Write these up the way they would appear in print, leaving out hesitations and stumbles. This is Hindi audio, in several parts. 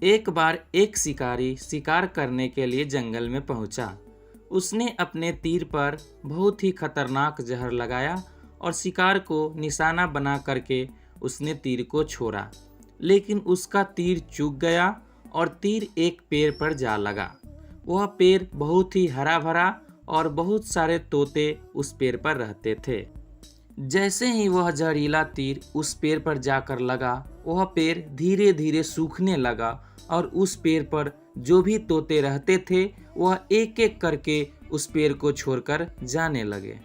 एक बार एक शिकारी शिकार करने के लिए जंगल में पहुंचा। उसने अपने तीर पर बहुत ही खतरनाक जहर लगाया और शिकार को निशाना बना करके उसने तीर को छोड़ा, लेकिन उसका तीर चूक गया और तीर एक पेड़ पर जा लगा। वह पेड़ बहुत ही हरा भरा और बहुत सारे तोते उस पेड़ पर रहते थे। जैसे ही वह जहरीला तीर उस पेड़ पर जाकर लगा, वह पेड़ धीरे धीरे सूखने लगा और उस पेड़ पर जो भी तोते रहते थे वह एक एक करके उस पेड़ को छोड़कर जाने लगे।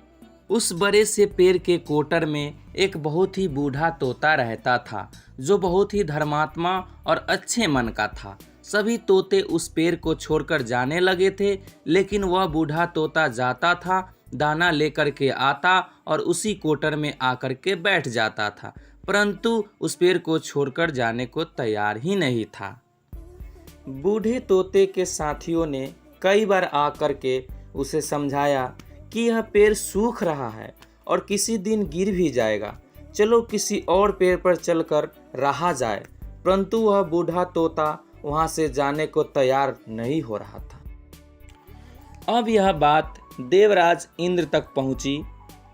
उस बड़े से पेड़ के कोटर में एक बहुत ही बूढ़ा तोता रहता था, जो बहुत ही धर्मात्मा और अच्छे मन का था। सभी तोते उस पेड़ को छोड़कर जाने लगे थे, लेकिन वह बूढ़ा तोता जाता था, दाना लेकर के आता और उसी कोटर में आकर के बैठ जाता था, परंतु उस पेड़ को छोड़कर जाने को तैयार ही नहीं था। बूढ़े तोते के साथियों ने कई बार आकर के उसे समझाया कि यह पेड़ सूख रहा है और किसी दिन गिर भी जाएगा, चलो किसी और पेड़ पर चलकर रहा जाए, परंतु वह बूढ़ा तोता वहां से जाने को तैयार नहीं हो रहा था। अब यह बात देवराज इंद्र तक पहुंची।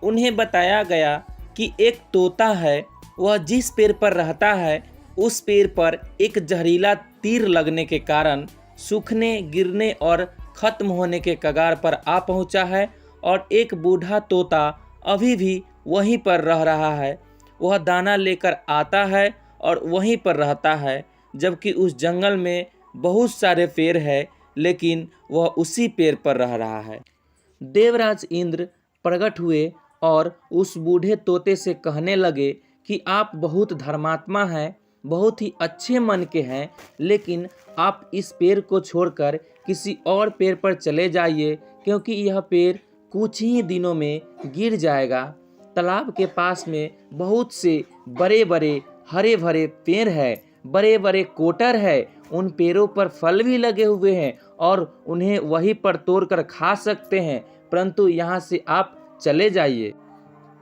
उन्हें बताया गया कि एक तोता है, वह जिस पेड़ पर रहता है उस पेड़ पर एक जहरीला तीर लगने के कारण सूखने, गिरने और खत्म होने के कगार पर आ पहुंचा है और एक बूढ़ा तोता अभी भी वहीं पर रह रहा है। वह दाना लेकर आता है और वहीं पर रहता है, जबकि उस जंगल में बहुत सारे पेड़ है, लेकिन वह उसी पेड़ पर रह रहा है। देवराज इंद्र प्रकट हुए और उस बूढ़े तोते से कहने लगे कि आप बहुत धर्मात्मा हैं, बहुत ही अच्छे मन के हैं, लेकिन आप इस पेड़ को छोड़कर किसी और पेड़ पर चले जाइए, क्योंकि यह पेड़ कुछ ही दिनों में गिर जाएगा। तालाब के पास में बहुत से बड़े बड़े हरे भरे पेड़ है, बड़े बड़े कोटर है, उन पेड़ों पर फल भी लगे हुए हैं और उन्हें वहीं पर तोड़कर खा सकते हैं, परंतु यहाँ से आप चले जाइए।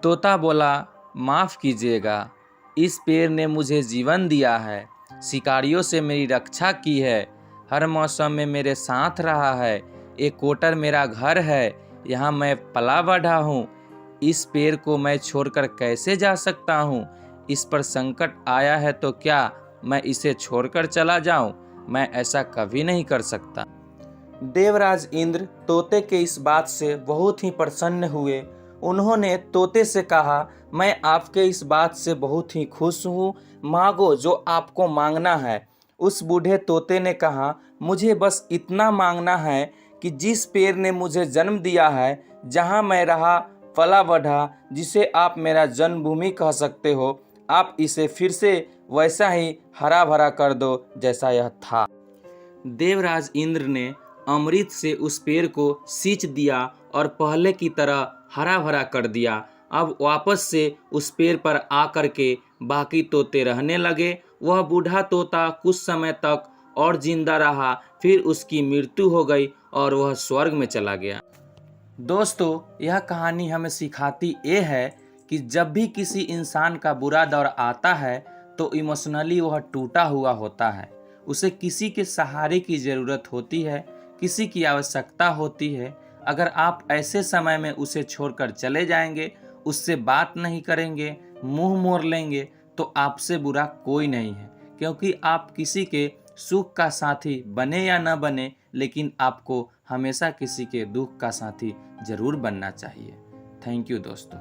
तोता बोला, माफ़ कीजिएगा, इस पेड़ ने मुझे जीवन दिया है, शिकारियों से मेरी रक्षा की है, हर मौसम में मेरे साथ रहा है, एक कोटर मेरा घर है, यहाँ मैं पला बढ़ा हूँ। इस पेड़ को मैं छोड़कर कैसे जा सकता हूँ? इस पर संकट आया है तो क्या मैं इसे छोड़कर चला जाऊं? मैं ऐसा कभी नहीं कर सकता। देवराज इंद्र तोते के इस बात से बहुत ही प्रसन्न हुए। उन्होंने तोते से कहा, मैं आपके इस बात से बहुत ही खुश हूँ, मांगो जो आपको मांगना है। उस बूढ़े तोते ने कहा, मुझे बस इतना मांगना है कि जिस पेड़ ने मुझे जन्म दिया है, जहाँ मैं रहा पला बढ़ा, जिसे आप मेरा जन्मभूमि कह सकते हो, आप इसे फिर से वैसा ही हरा भरा कर दो जैसा यह था। देवराज इंद्र ने अमृत से उस पेड़ को सींच दिया और पहले की तरह हरा भरा कर दिया। अब वापस से उस पेड़ पर आकर के बाकी तोते रहने लगे। वह बूढ़ा तोता कुछ समय तक और जिंदा रहा, फिर उसकी मृत्यु हो गई और वह स्वर्ग में चला गया। दोस्तों, यह कहानी हमें सिखाती ये है कि जब भी किसी इंसान का बुरा दौर आता है तो इमोशनली वह टूटा हुआ होता है, उसे किसी के सहारे की ज़रूरत होती है, किसी की आवश्यकता होती है। अगर आप ऐसे समय में उसे छोड़कर चले जाएंगे, उससे बात नहीं करेंगे, मुंह मोड़ लेंगे, तो आपसे बुरा कोई नहीं है, क्योंकि आप किसी के सुख का साथी बने या न बने, लेकिन आपको हमेशा किसी के दुख का साथी जरूर बनना चाहिए। थैंक यू दोस्तों।